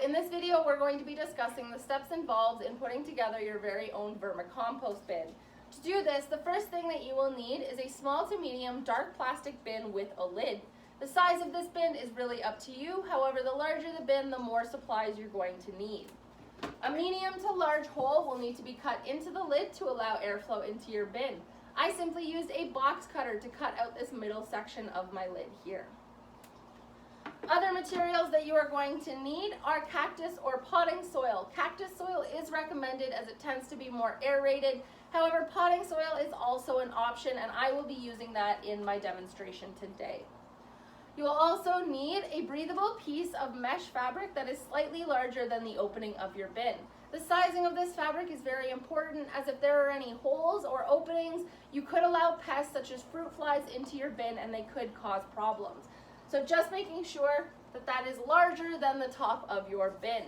in this video, we're going to be discussing the steps involved in putting together your very own vermicompost bin. To do this, the first thing that you will need is a small to medium dark plastic bin with a lid. The size of this bin is really up to you. However, the larger the bin, the more supplies you're going to need. A medium to large hole will need to be cut into the lid to allow airflow into your bin. I simply used a box cutter to cut out this middle section of my lid here. Other materials that you are going to need are cactus or potting soil. Cactus soil is recommended as it tends to be more aerated. However, potting soil is also an option, and I will be using that in my demonstration today. You will also need a breathable piece of mesh fabric that is slightly larger than the opening of your bin. The sizing of this fabric is very important, as if there are any holes or openings, you could allow pests such as fruit flies into your bin and they could cause problems. So just making sure that that is larger than the top of your bin.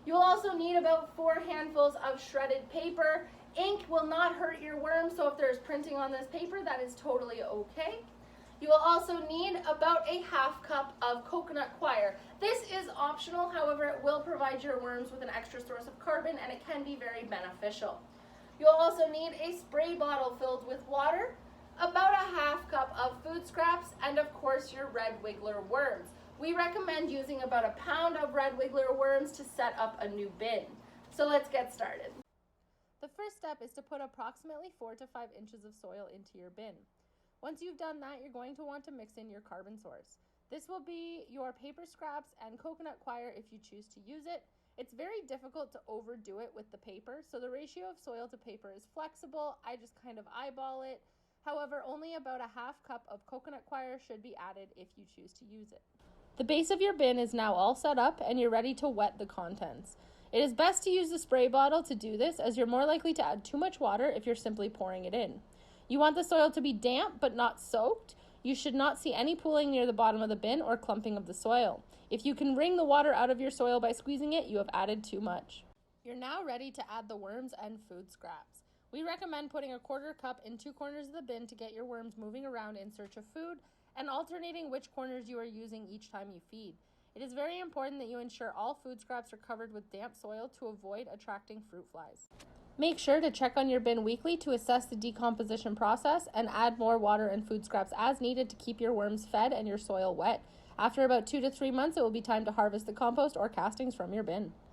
You'll also need about 4 handfuls of shredded paper. Ink will not hurt your worms, so if there's printing on this paper, that is totally okay. You will also need about a half cup of coconut coir. This is optional, however, it will provide your worms with an extra source of carbon and it can be very beneficial. You'll also need a spray bottle filled with water, about a half cup of food scraps, and of course your red wiggler worms. We recommend using about a pound of red wiggler worms to set up a new bin. So let's get started. The first step is to put approximately 4 to 5 inches of soil into your bin. Once you've done that, you're going to want to mix in your carbon source. This will be your paper scraps and coconut coir if you choose to use it. It's very difficult to overdo it with the paper, so the ratio of soil to paper is flexible. I just kind of eyeball it. However, only about a half cup of coconut coir should be added if you choose to use it. The base of your bin is now all set up and you're ready to wet the contents. It is best to use the spray bottle to do this, as you're more likely to add too much water if you're simply pouring it in. You want the soil to be damp but not soaked. You should not see any pooling near the bottom of the bin or clumping of the soil. If you can wring the water out of your soil by squeezing it, you have added too much. You're now ready to add the worms and food scraps. We recommend putting a 1/4 cup in 2 corners of the bin to get your worms moving around in search of food, and alternating which corners you are using each time you feed. It is very important that you ensure all food scraps are covered with damp soil to avoid attracting fruit flies. Make sure to check on your bin weekly to assess the decomposition process and add more water and food scraps as needed to keep your worms fed and your soil wet. After about 2 to 3 months, it will be time to harvest the compost or castings from your bin.